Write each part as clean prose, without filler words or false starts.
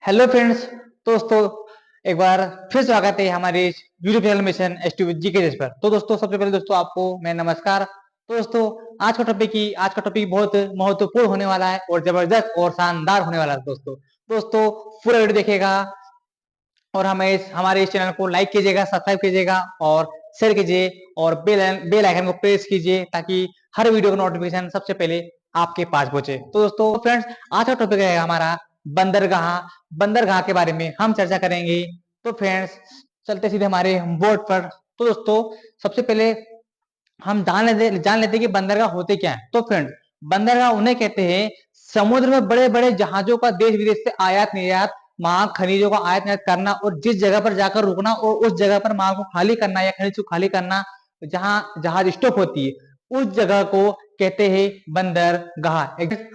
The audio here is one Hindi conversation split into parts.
Hello friends. दोस्तों, एक बार फिर स्वागत है हमारे यूट्यूब चैनल मिशन एस2 जी के पर। तो दोस्तों, सबसे पहले दोस्तों आपको मैं नमस्कार। तो दोस्तों, आज का टॉपिक बहुत महत्वपूर्ण होने वाला है और जबरदस्त और शानदार होने वाला है। दोस्तों पूरा वीडियो देखिएगा और हमें हमारे इस चैनल को लाइक कीजिएगा, सब्सक्राइब कीजिएगा और शेयर कीजिए और बेल आइकन को प्रेस कीजिए ताकि हर वीडियो का नोटिफिकेशन सबसे पहले आपके पास पहुंचे। तो दोस्तों फ्रेंड्स, आज का टॉपिक है हमारा बंदरगाह। बंदरगाह के बारे में हम चर्चा करेंगे। तो फ्रेंड्स, चलते सीधे हमारे बोर्ड पर। तो दोस्तों, सबसे पहले हम जान लेते कि बंदरगाह होते क्या है। तो फ्रेंड्स, बंदरगाह उन्हें कहते हैं समुद्र में बड़े बड़े जहाजों का देश विदेश से आयात निर्यात, माल खनिजों का आयात निर्यात करना और जिस जगह पर जाकर रुकना और उस जगह पर माल को खाली करना या खनिज को खाली करना, जहां जहाज स्टॉप होती है उस जगह को कहते हैं बंदरगाह।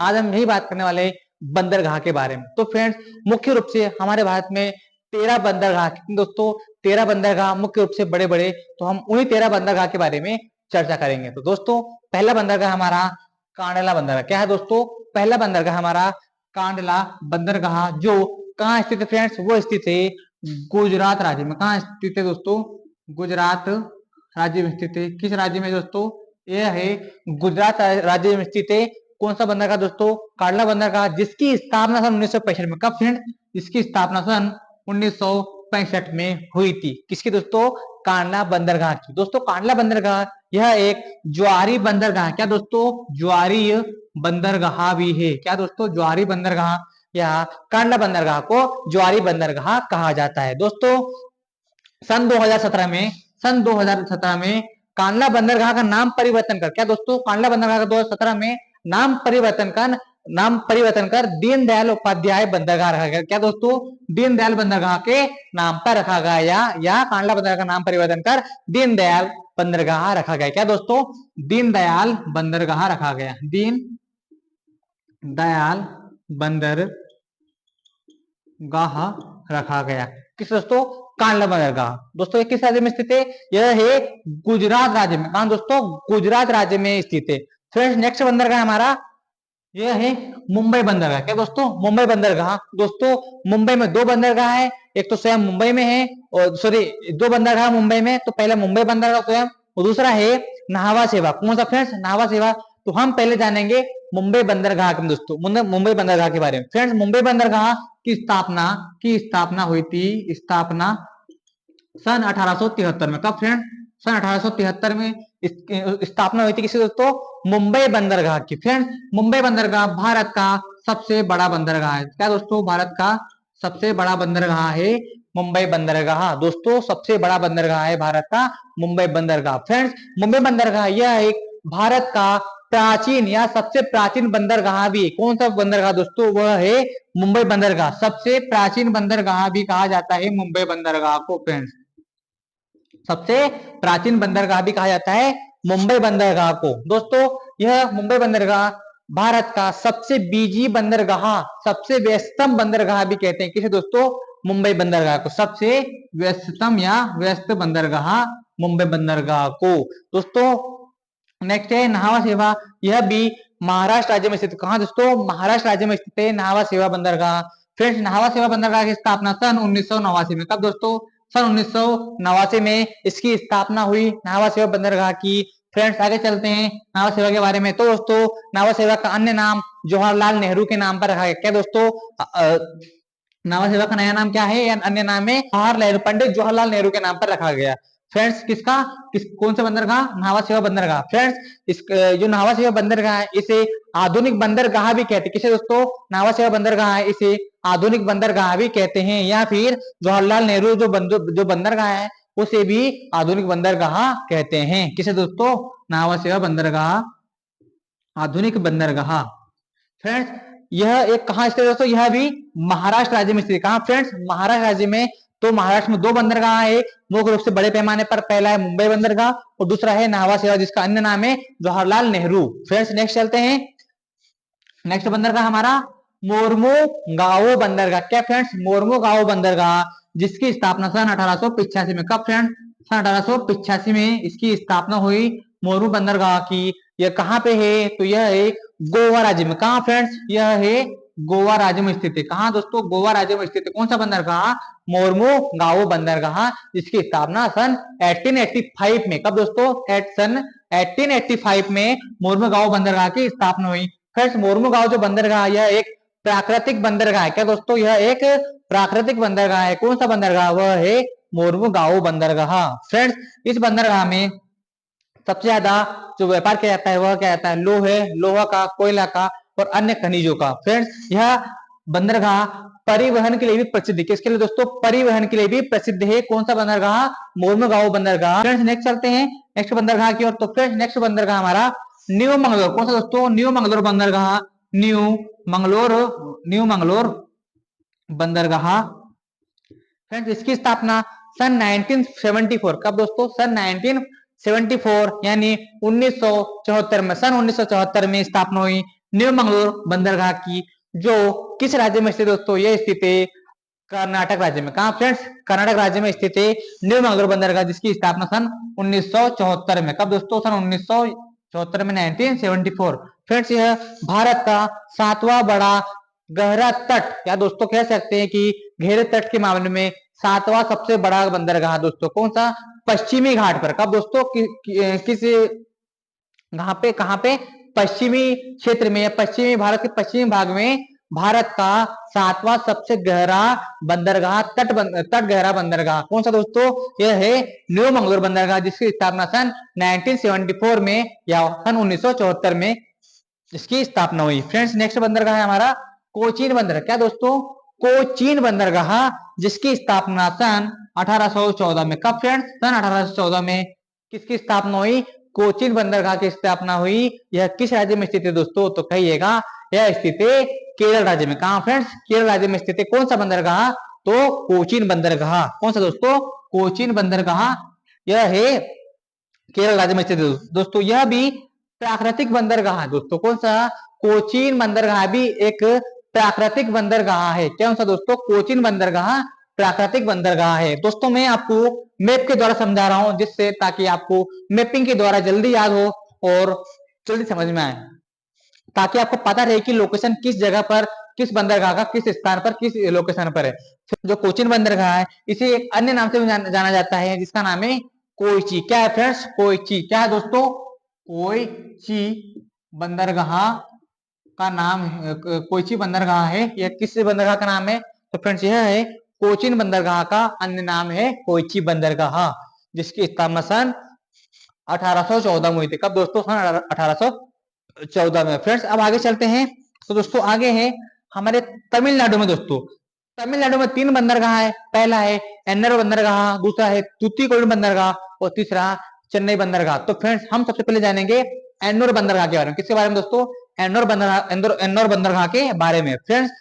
आज हम यही बात करने वाले बंदरगाह के बारे में। तो फ्रेंड्स, मुख्य रूप से हमारे भारत में 13 बंदरगाह, दोस्तों 13 बंदरगाह मुख्य रूप से बड़े बड़े। तो हम उन्हीं 13 बंदरगाह के बारे में चर्चा करेंगे। तो दोस्तों, पहला बंदरगाह हमारा कांडला बंदरगाह। क्या है दोस्तों? पहला बंदरगाह हमारा कांडला बंदरगाह, जो कहाँ स्थित है फ्रेंड्स? वो स्थित है गुजरात राज्य में। कहाँ स्थित है दोस्तों? गुजरात राज्य में स्थित है। किस राज्य में दोस्तों? यह है गुजरात राज्य में स्थित है। कौन सा बंदरगाह दोस्तों? कांडला बंदरगाह, जिसकी स्थापना सन 1965 में। कब फ्रेंड? इसकी स्थापना सन 1965 में हुई थी। किसकी दोस्तों? कांडला बंदरगाह की। दोस्तों, कांडला बंदरगाह यह एक ज्वारी बंदरगाह। क्या दोस्तों? ज्वारी बंदरगाह भी है। क्या दोस्तों? ज्वारी बंदरगाह या कांडला बंदरगाह को ज्वारी बंदरगाह कहा जाता है। दोस्तों, सन 2017 में कांडला बंदरगाह का नाम परिवर्तन कर, क्या दोस्तों? कांडला बंदरगाह का 2017 में नाम परिवर्तन कर दीनदयाल उपाध्याय बंदरगाह रखा गया। क्या दोस्तों? दीनदयाल बंदरगाह के नाम पर रखा गया या कांडला बंदरगाह का नाम परिवर्तन कर दीनदयाल बंदरगाह रखा गया। क्या दोस्तों? दीनदयाल बंदरगाह रखा गया। दीन दयाल बंदरगाह रखा गया। किस दोस्तों? कांडला बंदरगाह। दोस्तों, किस राज्य में स्थित है? यह है गुजरात राज्य में। कहां दोस्तों? गुजरात राज्य में स्थित है। फ्रेंड्स, नेक्स्ट बंदरगाह हमारा यह है मुंबई बंदरगाह। क्या दोस्तों? मुंबई बंदरगाह। दोस्तों, मुंबई में दो बंदरगाह है। एक तो स्वयं मुंबई में है, और सॉरी, दो बंदरगाह मुंबई में। तो पहला मुंबई बंदरगाह स्वयं और दूसरा है नाहवा सेवा। कौन सा फ्रेंड्स? नाहवा सेवा। तो हम पहले जानेंगे मुंबई बंदरगाह के दोस्तों, मुंबई बंदरगाह के बारे में। फ्रेंड्स, मुंबई बंदरगाह की स्थापना हुई थी। स्थापना सन 1873 में। कब फ्रेंड? सन 1873 में स्थापना हुई थी। किसी दोस्तों? मुंबई बंदरगाह की। फ्रेंड, मुंबई बंदरगाह भारत का सबसे बड़ा बंदरगाह है। क्या दोस्तों? भारत का सबसे बड़ा बंदरगाह है मुंबई बंदरगाह। दोस्तों, सबसे बड़ा बंदरगाह है भारत का मुंबई बंदरगाह। फ्रेंड्स, मुंबई बंदरगाह यह एक भारत का प्राचीन या सबसे प्राचीन बंदरगाह भी है। कौन सा बंदरगाह दोस्तों? वह है मुंबई बंदरगाह। सबसे प्राचीन बंदरगाह भी कहा जाता है मुंबई बंदरगाह को। फ्रेंड्स, सबसे प्राचीन बंदरगाह भी कहा जाता है मुंबई बंदरगाह को। दोस्तों, यह मुंबई बंदरगाह भारत का सबसे बिजी बंदरगाह, सबसे व्यस्तम बंदरगाह भी कहते हैं। किसे दोस्तों? मुंबई बंदरगाह को सबसे व्यस्तम या व्यस्त बंदरगाह मुंबई बंदरगाह को। दोस्तों, नेक्स्ट है नाहवा सेवा। यह भी महाराष्ट्र राज्य में स्थित। कहां दोस्तों? महाराष्ट्र राज्य में स्थित है नाहवा सेवा बंदरगाह। फ्रेंड्स, नाहवा सेवा बंदरगाह की स्थापना सन 1989 में। कब दोस्तों? सन 1989 में इसकी स्थापना हुई नाहवा सेवा बंदरगाह की। फ्रेंड्स, आगे चलते हैं नाहवा सेवा के बारे में। तो दोस्तों, नाहवा सेवा का अन्य नाम जवाहरलाल नेहरू के नाम पर रखा गया। क्या दोस्तों? नाहवा सेवा का नया नाम क्या है? अन्य नाम है पंडित जवाहरलाल नेहरू के नाम पर रखा गया। फ्रेंड्स, कौन सा बंदरगाह? नाहवा सेवा बंदरगाह। फ्रेंड्स, इस जो नाहवा सेवा बंदरगाह है इसे आधुनिक बंदरगाह भी कहते हैं। किसे दोस्तों? नाहवा सेवा बंदरगाह है इसे आधुनिक बंदरगाह भी कहते हैं, या फिर जवाहरलाल नेहरू जो बंदरगाह है उसे भी आधुनिक बंदरगाह कहते हैं। किसे दोस्तों? नाहवा सेवा बंदरगाह आधुनिक बंदरगाह। फ्रेंड्स, यह एक कहां स्थित है दोस्तों? यह भी महाराष्ट्र राज्य में स्थित है। कहां फ्रेंड्स? महाराष्ट्र राज्य में। तो महाराष्ट्र में दो बंदरगाह है मुख्य रूप से बड़े पैमाने पर। पहला है मुंबई बंदरगाह और दूसरा है नाहवा सेवा, जिसका अन्य नाम है जवाहरलाल नेहरू। फ्रेंड्स, नेक्स्ट चलते हैं। नेक्स्ट बंदरगाह हमारा मोरमुगाओ बंदरगाह। क्या फ्रेंड्स? मोरमुगाओ बंदरगाह, जिसकी स्थापना सन 1885 में। कब फ्रेंड? सन 1885 में इसकी स्थापना हुई मोरू बंदरगाह की। यह कहां पे है? तो यह है गोवा राज्य में। कहां फ्रेंड्स? यह है गोवा राज्य में स्थित है। कहाँ दोस्तों? गोवा राज्य में स्थित है। कौन सा बंदरगाह? मोर्मुगाओ बंदरगाह, जिसकी स्थापना सन 1885 में, कब दोस्तों? सन 1885 में मोर्मुगाओ बंदरगाह की स्थापना हुई। फ्रेंड्स, मोर्मुगाओ जो बंदरगाह, यह एक प्राकृतिक बंदरगाह है। क्या दोस्तों? यह एक प्राकृतिक बंदरगाह है। कौन सा बंदरगाह? वह है मोर्मुगाओ बंदरगाह। फ्रेंड्स, इस बंदरगाह में सबसे ज्यादा जो व्यापार किया जाता है वह क्या जाता है? लोहा का, कोयला का और अन्य खनिजों का। फ्रेंड्स, यह बंदरगाह परिवहन के लिए भी प्रसिद्ध है। किसके लिए दोस्तों? परिवहन के लिए भी प्रसिद्ध है। कौन सा बंदरगाह? मोर्मुगाओ बंदरगाह। फ्रेंड्स, नेक्स्ट चलते हैं नेक्स्ट बंदरगाह की ओर। तो फ्रेंड्स, नेक्स्ट बंदरगाह हमारा न्यू मंगलोर। कौन सा दोस्तों? न्यू मंगलोर बंदरगाह। न्यू मंगलोर बंदरगाह। फ्रेंड्स, इसकी स्थापना सन 1974, कब दोस्तों? सन 1974 यानी 1974 में, सन 1974 में स्थापना हुई न्यू मंगलोर बंदरगाह की, जो किस राज्य में स्थित दोस्तों? यह स्थित है कर्नाटक राज्य में। कहा फ्रेंड्स? कर्नाटक राज्य में स्थित है न्यू मंगलोर बंदरगाह, जिसकी स्थापना सन 1974 में, कब दोस्तों? सन 1974 में, 1974। फ्रेंड्स, यह भारत का 7वां बड़ा गहरा तट, या दोस्तों कह सकते हैं कि गहरे तट के मामले में 7वां सबसे बड़ा बंदरगाह दोस्तों। कौन सा? पश्चिमी घाट पर। कब दोस्तों? किस कहां पे? पश्चिमी क्षेत्र में, पश्चिमी भारत के पश्चिमी भाग में भारत का 7वां सबसे गहरा बंदरगाह, तट गहरा बंदरगाह। कौन सा दोस्तों? यह है न्यू मंगलोर बंदरगाह, जिसकी स्थापना सन 1974 में या सन 1974 में इसकी स्थापना हुई। फ्रेंड्स, नेक्स्ट बंदरगाह है हमारा कोचीन बंदरगाह। क्या दोस्तों? कोचीन बंदरगाह, जिसकी स्थापना सन 1814 में, कब फ्रेंड्स? सन 1814 में किसकी स्थापना हुई? कोचीन बंदरगाह की स्थापना हुई। यह किस राज्य में स्थित है दोस्तों? तो कहिएगा, यह स्थित है केरल राज्य में। कहा फ्रेंड्स? केरल राज्य में स्थित है। कौन सा बंदरगाह? तो कोचीन बंदरगाह। कौन सा दोस्तों? कोचीन बंदरगाह, यह है केरल राज्य में स्थित है दोस्तों। यह भी प्राकृतिक बंदरगाह है दोस्तों। कौन सा? कोचीन बंदरगाह भी एक प्राकृतिक बंदरगाह है। कौन सा दोस्तों? कोचीन बंदरगाह प्राकृतिक बंदरगाह है। दोस्तों, मैं आपको मैप के द्वारा समझा रहा हूं, जिससे ताकि आपको मैपिंग के द्वारा जल्दी याद हो और जल्दी समझ में आए, ताकि आपको पता रहे कि लोकेशन किस जगह पर, किस बंदरगाह का किस स्थान पर, किस लोकेशन पर है। जो कोचीन बंदरगाह है, इसे एक अन्य नाम से भी जाना जाता है, जिसका नाम है कोयची। क्या है फ्रेंड्स? कोयची। क्या है दोस्तों? कोयची बंदरगाह का नाम, कोयची बंदरगाह है। यह किस बंदरगाह का नाम है? तो फ्रेंड्स, यह है कोचीन बंदरगाह का अन्य नाम है कोयची बंदरगाह, जिसकी स्थापना सन 1814 में हुई थी। कब दोस्तों? सन 1814 में। फ्रेंड्स, अब आगे चलते हैं। तो दोस्तों, आगे है हमारे तमिलनाडु में। दोस्तों, तमिलनाडु में 3 बंदरगाह है। पहला है एन्नर बंदरगाह, दूसरा है तूतीकोरिन बंदरगाह और तीसरा चेन्नई बंदरगाह। तो फ्रेंड्स, हम सबसे पहले जानेंगे एन्नोर बंदरगाह के बारे में। किसके बारे में दोस्तों? एन्नोर बंदरगाह के बारे में। फ्रेंड्स,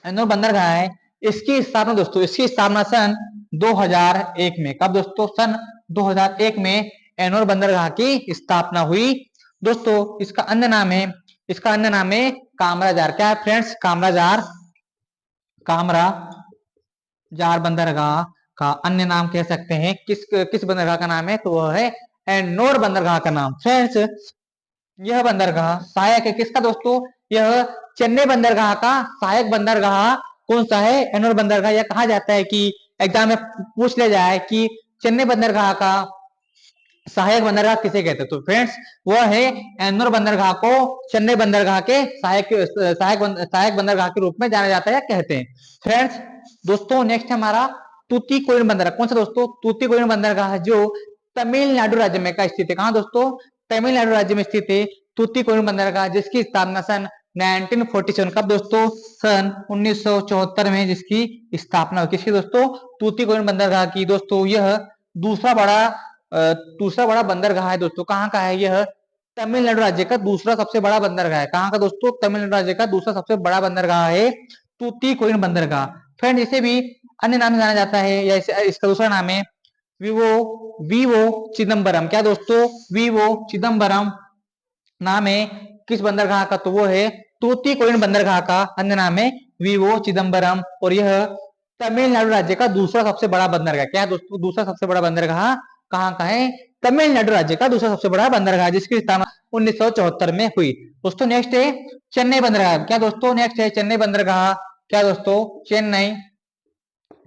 एन्नोर बंदरगाह है, इसकी स्थापना दोस्तों, इसकी स्थापना सन 2001 में। कब दोस्तों? सन 2001 में एन्नोर बंदरगाह की स्थापना हुई। दोस्तों, इसका अन्य नाम है कामराजार। क्या है फ्रेंड्स? कामराजार बंदरगाह का अन्य नाम कह सकते हैं। किस बंदरगाह का नाम है? तो वह है एन्नोर बंदरगाह का नाम। फ्रेंड्स, यह बंदरगाह सहायक है किसका दोस्तों? यह चेन्नई बंदरगाह का सहायक बंदरगाह कौन सा है? एन्नोर बंदरगाह। यह कहा जाता है कि एग्जाम में पूछ लिया जाए कि चेन्नई बंदरगाह का सहायक बंदरगाह किसे कहते हैं, तो फ्रेंड्स, वह है एन्नोर बंदरगाह को चेन्नई बंदरगाह के सहायक बंदरगाह के रूप में जाना जाता है, कहते हैं। फ्रेंड्स, दोस्तों, नेक्स्ट हमारा तूतीकोरिन बंदरगाह। कौन सा दोस्तों? तूतीकोरिन बंदरगाह, जो तमिलनाडु राज्य में का स्थित है। कहाँ दोस्तों? तमिलनाडु राज्य में स्थित है तूतीकोरिन बंदरगाह, जिसकी स्थापना सन 1947, कब दोस्तों? सन 1974 में जिसकी स्थापना हुई। किसकी दोस्तों? तूतीकोरिन बंदरगाह की। दोस्तों, यह दूसरा बड़ा बंदरगाह है दोस्तों। कहाँ का है यह? तमिलनाडु राज्य का दूसरा सबसे बड़ा बंदरगाह है। कहाँ का दोस्तों? तमिलनाडु राज्य का दूसरा सबसे बड़ा बंदरगाह है तूतीकोरिन बंदरगाह। फ्रेंड, इसे भी अन्य नाम से जाना जाता है, या इसका दूसरा नाम है वीवो चिदम्बरम। क्या दोस्तों? वीवो चिदम्बरम नाम है किस बंदरगाह का? तो वो है तूतीकोरिन बंदरगाह का अन्य नाम है वीवो चिदम्बरम, और यह तमिलनाडु राज्य का दूसरा सबसे बड़ा बंदरगाह। क्या है दोस्तों? दूसरा सबसे बड़ा बंदरगाह कहाँ का है? तमिलनाडु राज्य का दूसरा सबसे बड़ा बंदरगाह, जिसकी स्थापना 1974 में हुई। दोस्तों नेक्स्ट है चेन्नई बंदरगाह। क्या दोस्तों नेक्स्ट है चेन्नई बंदरगाह। क्या दोस्तों चेन्नई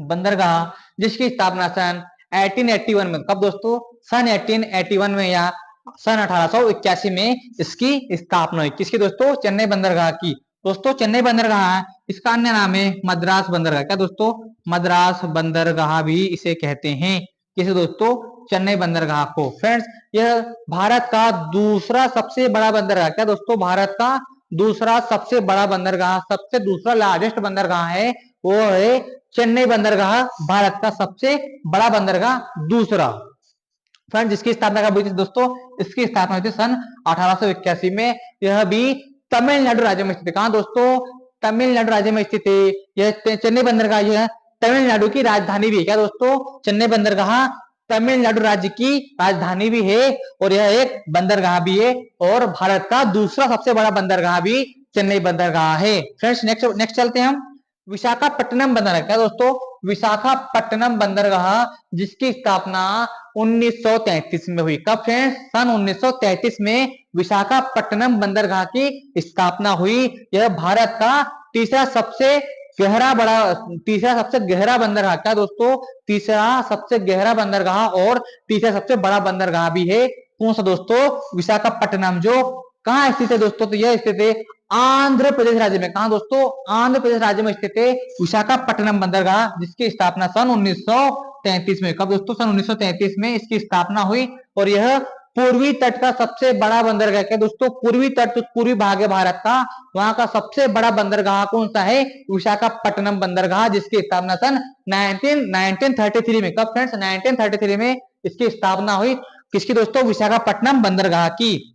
बंदरगाह जिसकी स्थापना सन 1881 में, कब दोस्तों सन 1881 में या सन 1881 में इसकी स्थापना हुई। किसकी दोस्तों चेन्नई बंदरगाह की। दोस्तों चेन्नई बंदरगाह इसका अन्य नाम है मद्रास बंदरगाह। क्या दोस्तों मद्रास बंदरगाह भी इसे कहते हैं। किसे दोस्तों चेन्नई बंदरगाह को। फ्रेंड्स यह भारत का दूसरा सबसे बड़ा बंदरगाह। क्या दोस्तों भारत का दूसरा सबसे बड़ा बंदरगाह, सबसे दूसरा लार्जेस्ट बंदरगाह है वो है चेन्नई बंदरगाह, भारत का सबसे बड़ा बंदरगाह दूसरा। फ्रेंड जिसकी स्थापना कब हुई थी दोस्तों, इसकी स्थापना हुई थी सन 1881 में। यह भी तमिलनाडु राज्य में स्थित है। कहां दोस्तों तमिलनाडु राज्य में स्थित है। यह चेन्नई बंदरगाह यह तमिलनाडु की राजधानी भी है। क्या दोस्तों चेन्नई बंदरगाह तमिलनाडु राज्य की राजधानी भी है और यह एक बंदरगाह भी है और भारत का दूसरा सबसे बड़ा बंदरगाह भी चेन्नई बंदरगाह है। फ्रेंड्स नेक्स्ट चलते हैं हम विशाखापट्टनम बंदरगाह। क्या दोस्तों विशाखापट्टनम बंदरगाह जिसकी स्थापना 1933 में हुई। कब फ्रेंड्स सन 1933 में विशाखापट्टनम बंदरगाह की स्थापना हुई। यह भारत का तीसरा सबसे गहरा बंदरगाह। क्या दोस्तों तीसरा सबसे गहरा बंदरगाह और तीसरा सबसे बड़ा बंदरगाह भी है। कौन सा दोस्तों विशाखापट्टनम, जो कहाँ स्थित है दोस्तों, तो यह स्थित है आंध्र प्रदेश राज्य में। कहा दोस्तों आंध्र प्रदेश राज्य में स्थित है विशाखापट्टनम बंदरगाह जिसकी स्थापना सन 1933 में। कब दोस्तों सन 1933 में इसकी स्थापना हुई और यह पूर्वी तट का सबसे बड़ा बंदरगाह। क्या दोस्तों पूर्वी तट, पूर्वी भाग है भारत का, वहां का सबसे बड़ा बंदरगाह कौन सा है विशाखापट्टनम बंदरगाह जिसकी स्थापना सन 1933 में। कब फ्रेंड्स 1933 में इसकी स्थापना हुई। किसकी दोस्तों विशाखापट्टनम बंदरगाह की।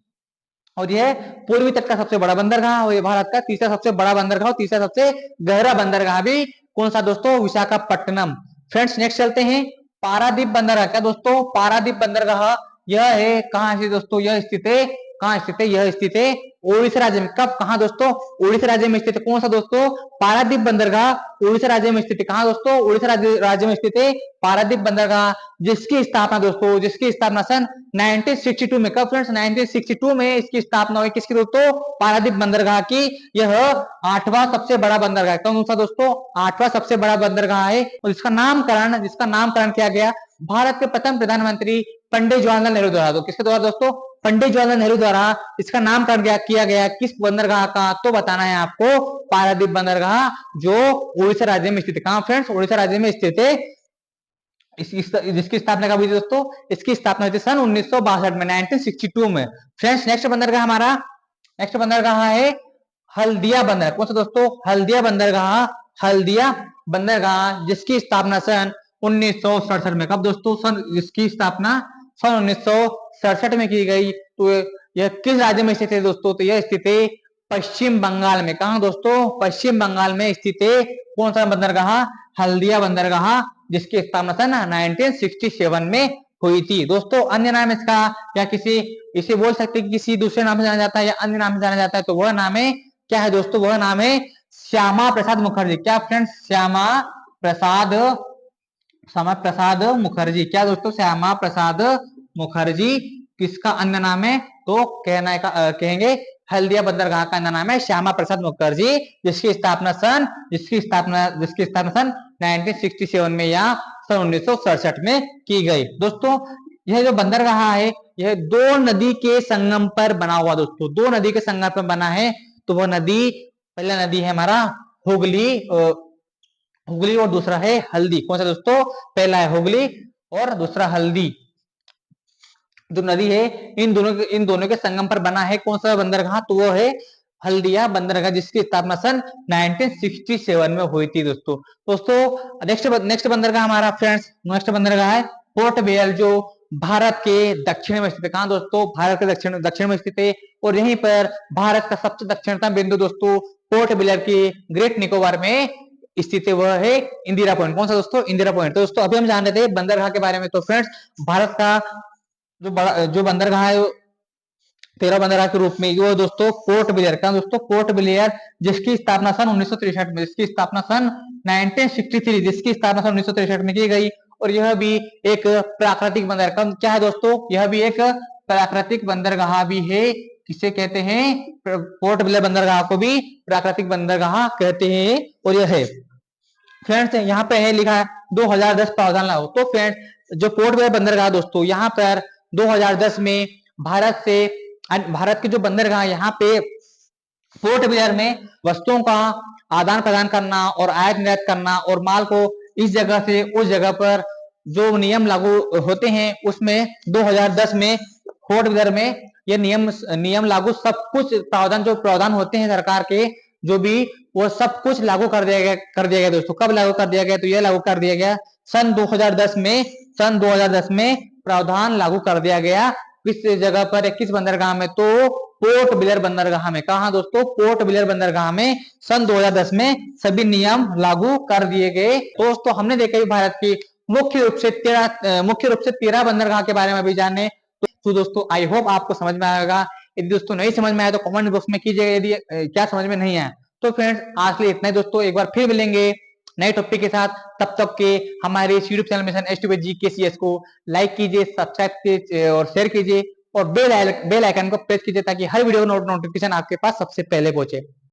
और यह पूर्वी तट का सबसे बड़ा बंदरगाह और ये भारत का तीसरा सबसे बड़ा बंदरगाह और तीसरा सबसे गहरा बंदरगाह भी कौन सा दोस्तों विशाखापट्टनम। फ्रेंड्स नेक्स्ट चलते हैं पारादीप बंदरगाह। क्या दोस्तों पारादीप बंदरगाह यह है कहां से दोस्तों, यह स्थित है कहां स्थित है, यह स्थित है ओडिशा राज्य में। कब कहां दोस्तों ओडिशा राज्य में स्थित है। कौन सा दोस्तों पारादीप बंदरगाह ओडिशा राज्य में स्थित है। कहां दोस्तों ओडिशा राज्य में स्थित है पारादीप बंदरगाह जिसकी स्थापना दोस्तों जिसकी स्थापना सन 1962 में। कब फ्रेंड्स 1962 में इसकी स्थापना हुई। किसकी दोस्तों पारादीप बंदरगाह की। यह 8वां सबसे बड़ा बंदरगाह। कौन सा दोस्तों 8वां सबसे बड़ा बंदरगाह है और जिसका नामकरण किया गया भारत के प्रथम प्रधानमंत्री पंडित जवाहरलाल नेहरू द्वारा। तो किसके द्वारा दोस्तों पंडित जवाहरलाल नेहरू द्वारा इसका नामकरण किया गया किस बंदरगाह का, तो बताना है आपको पारादीप बंदरगाह जो उड़ीसा राज्य में स्थित है। कहां फ्रेंड्स उड़ीसा राज्य में स्थित है। जिसकी स्थापना कब हुई थी दोस्तों, इसकी स्थापना हुई थी सन 1962 में 1962 में। फ्रेंड्स नेक्स्ट बंदरगाह है हल्दिया बंदरगाह। कौन सा दोस्तों हल्दिया बंदरगाह जिसकी स्थापना सन 1967 में। कब दोस्तों जिसकी स्थापना सन 1967 में की गई। तो यह किस राज्य में स्थित है दोस्तों, तो यह स्थित है पश्चिम बंगाल में। कहा दोस्तों पश्चिम बंगाल में स्थित है कौन सा बंदरगाह हल्दिया बंदरगाह जिसकी स्थापना सन 1967 में हुई थी। दोस्तों अन्य नाम इसका या इसे बोल सकते हैं किसी दूसरे नाम से जाना जाता है या अन्य नाम से जाना जाता है, तो वह नाम है क्या है दोस्तों, वह नाम है श्यामा प्रसाद मुखर्जी। क्या फ्रेंड्स श्यामा प्रसाद मुखर्जी। क्या दोस्तों श्यामा प्रसाद मुखर्जी किसका अन्य नाम है, तो कहेंगे हल्दिया बंदरगाह का अन्य नाम है श्यामा प्रसाद मुखर्जी जिसकी स्थापना सन 1967 में या सन 1967 में की गई। दोस्तों यह जो बंदरगाह है यह दो नदी के संगम पर बना हुआ। दोस्तों दो नदी के संगम पर बना है, तो वह नदी पहला नदी है हमारा हुगली और दूसरा है हल्दी। कौन सा दोस्तों पहला है हुगली और दूसरा हल्दी जो नदी है। इन दोनों के संगम पर बना है कौन सा बंदरगाह, तो वो है हल्दिया बंदरगाह जिसकी स्थापना सन 1967 में हुई थी। दोस्तों नेक्स्ट बंदरगाह हमारा फ्रेंड्स नेक्स्ट बंदरगाह है पोर्ट ब्लेयर जो भारत के दक्षिण में स्थित है। कहां दोस्तों भारत के दक्षिण में स्थित है और यहीं पर भारत का सबसे दक्षिणतम बिंदु दोस्तों पोर्ट ब्लेयर के ग्रेट निकोबार में स्थित है, वह है इंदिरा पॉइंट। कौन सा दोस्तों इंदिरा पॉइंट। तो दोस्तों अभी हम जान रहे थे बंदरगाह के बारे में। तो फ्रेंड्स भारत का जो बंदरगाह है 13 बंदरगाह के रूप में वो दोस्तों पोर्ट ब्लेयर का दोस्तों पोर्ट ब्लेयर जिसकी स्थापना सन 1963 में जिसकी स्थापना सन 1963 में की गई और यह भी एक प्राकृतिक बंदरगाह क्या है दोस्तों, यह भी एक प्राकृतिक बंदरगाह भी है इसे कहते हैं पोर्ट ब्लेयर बंदरगाह को भी प्राकृतिक बंदरगाह कहते हैं। और यह है फ्रेंड्स, यहाँ पे है लिखा है 2010 प्रावधान लागू। तो फ्रेंड्स जो पोर्ट ब्लेयर बंदरगाह दोस्तों, यहाँ पर 2010 में भारत के जो बंदरगाह यहाँ पे पोर्ट ब्लेयर में वस्तुओं का आदान प्रदान करना और आयात निर्यात करना और माल को इस जगह से उस जगह पर जो नियम लागू होते हैं उसमें 2010 में पोर्ट ब्लेयर में ये नियम लागू सब कुछ प्रावधान होते हैं सरकार के जो भी, वो सब कुछ लागू कर दिया गया दोस्तों। कब लागू कर दिया गया? तो यह लागू कर दिया गया सन 2010 में प्रावधान लागू कर दिया गया। किस जगह पर? किस बंदरगाह में? तो पोर्ट ब्लेयर बंदरगाह में। कहा दोस्तों? पोर्ट ब्लेयर बंदरगाह में सन 2010 में सभी नियम लागू कर दिए गए। दोस्तों हमने देखा भारत की मुख्य रूप से 13 बंदरगाह के बारे में अभी जाने। तो दोस्तों आई होप आपको समझ में आएगा। यदि दोस्तों नहीं समझ में आया तो कमेंट बॉक्स में कीजिएगा यदि क्या समझ में नहीं आया। तो फ्रेंड्स आज के लिए इतना ही दोस्तों, एक बार फिर मिलेंगे नए टॉपिक के साथ। तब तक के हमारे YouTube channel mission S2 GKCS को लाइक कीजिए, सब्सक्राइब कीजिए और शेयर कीजिए और बेल आइकन को प्रेस कीजिए ताकि हर वीडियो नोटिफिकेशन आपके पास सबसे पहले पहुंचे।